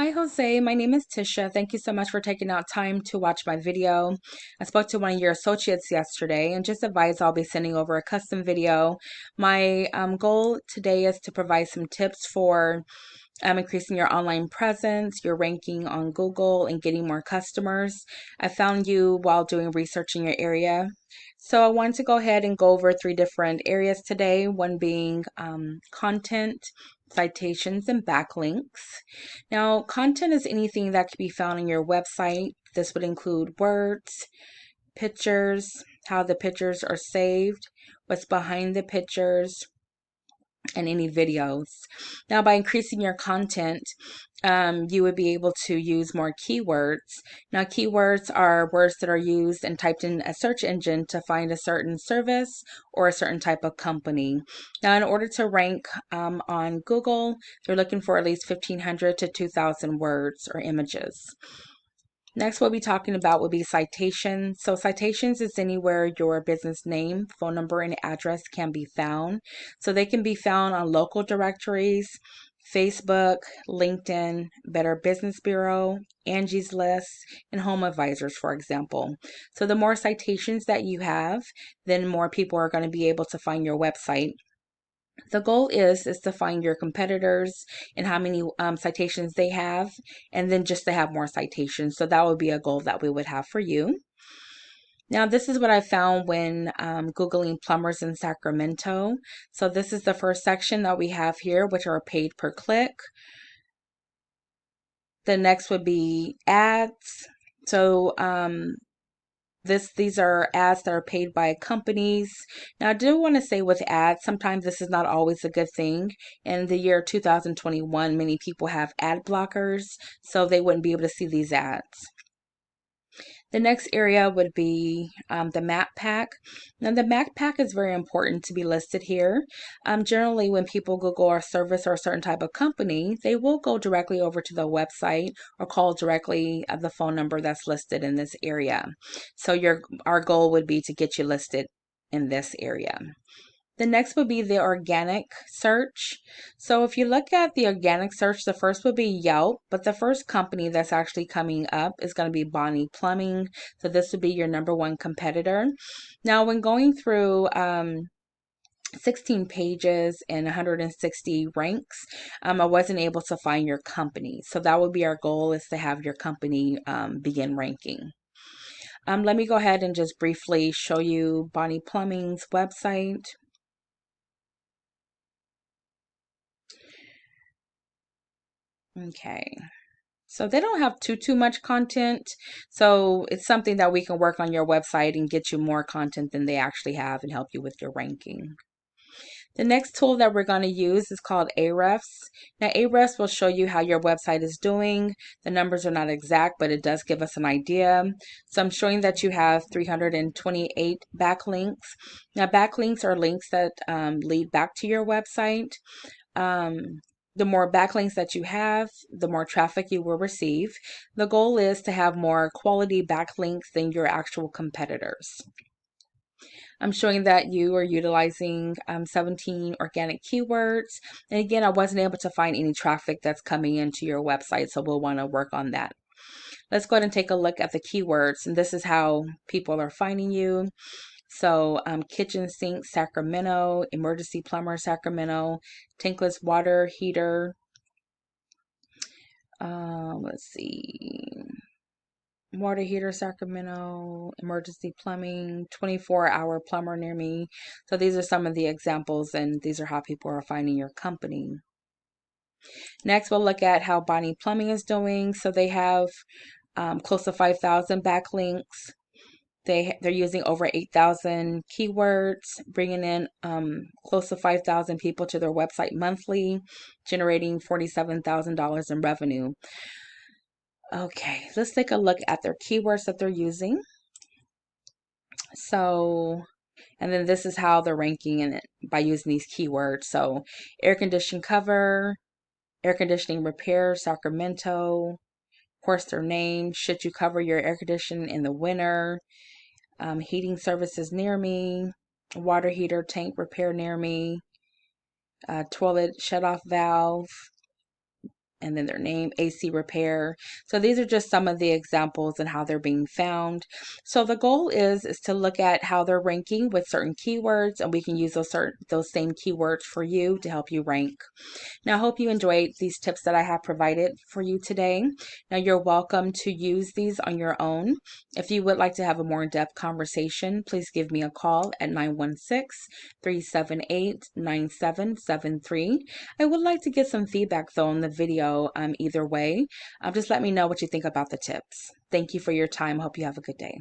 Hi, Jose. My name is Tisha. Thank you so much for taking out time to watch my video. I spoke to one of your associates yesterday and just advised I'll be sending over a custom video. My goal today is to provide some tips for increasing your online presence, your ranking on Google, and getting more customers. I found you while doing research in your area. So I wanted to go ahead and go over three different areas today, one being content, citations, and backlinks. Now, content is anything that can be found on your website. This would include words, pictures, how the pictures are saved, what's behind the pictures, and any videos. Now, by increasing your content, you would be able to use more keywords. Now, keywords are words that are used and typed in a search engine to find a certain service or a certain type of company. Now, in order to rank on Google, they're looking for at least 1,500 to 2,000 words or images. Next, we'll be talking about will be citations. So citations is anywhere your business name, phone number, and address can be found. So they can be found on local directories, Facebook, LinkedIn, Better Business Bureau, Angie's List, and Home Advisors, for example. So the more citations that you have, then more people are going to be able to find your website. The goal is to find your competitors and how many citations they have, and then just to have more citations. So that would be a goal that we would have for you. Now, this is what I found when Googling plumbers in Sacramento. So this is the first section that we have here, which are paid per click. The next would be ads. So these are ads that are paid by companies. Now, I do want to say with ads, sometimes this is not always a good thing. In the year 2021, many people have ad blockers, so they wouldn't be able to see these ads. The next area would be the map pack. Now, the map pack is very important to be listed here. Generally, when people Google a service or a certain type of company, they will go directly over to the website or call directly the phone number that's listed in this area. So our goal would be to get you listed in this area. The next would be the organic search. So if you look at the organic search, the first would be Yelp, but the first company that's actually coming up is going to be Bonnie Plumbing. So this would be your number one competitor. Now, when going through 16 pages and 160 ranks, I wasn't able to find your company. So that would be our goal, is to have your company begin ranking. Let me go ahead and just briefly show you Bonnie Plumbing's website. Okay. So they don't have too much content. So it's something that we can work on your website and get you more content than they actually have and help you with your ranking. The next tool that we're going to use is called Ahrefs. Now, Ahrefs will show you how your website is doing. The numbers are not exact, but it does give us an idea. So I'm showing that you have 328 backlinks. Now, backlinks are links that lead back to your website. The more backlinks that you have, the more traffic you will receive. The goal is to have more quality backlinks than your actual competitors. I'm showing that you are utilizing 17 organic keywords. And again, I wasn't able to find any traffic that's coming into your website, so we'll want to work on that. Let's go ahead and take a look at the keywords, and this is how people are finding you. So kitchen sink, Sacramento, emergency plumber, Sacramento, tankless water heater. Let's see. Water heater, Sacramento, emergency plumbing, 24-hour plumber near me. So these are some of the examples, and these are how people are finding your company. Next, we'll look at how Bonnie Plumbing is doing. So they have close to 5,000 backlinks. They're using over 8,000 keywords, bringing in close to 5,000 people to their website monthly, generating $47,000 in revenue. Okay, let's take a look at their keywords that they're using. So, and then this is how they're ranking in it by using these keywords. So, air conditioning cover, air conditioning repair, Sacramento, of course, their name, should you cover your air conditioning in the winter, heating services near me, water heater tank repair near me, toilet shut-off valve, and then their name, AC repair. So these are just some of the examples and how they're being found. So the goal is to look at how they're ranking with certain keywords, and we can use those same keywords for you to help you rank. Now, I hope you enjoyed these tips that I have provided for you today. Now, you're welcome to use these on your own. If you would like to have a more in-depth conversation, please give me a call at 916-378-9773. I would like to get some feedback though on the video either way. Just let me know what you think about the tips. Thank you for your time. Hope you have a good day.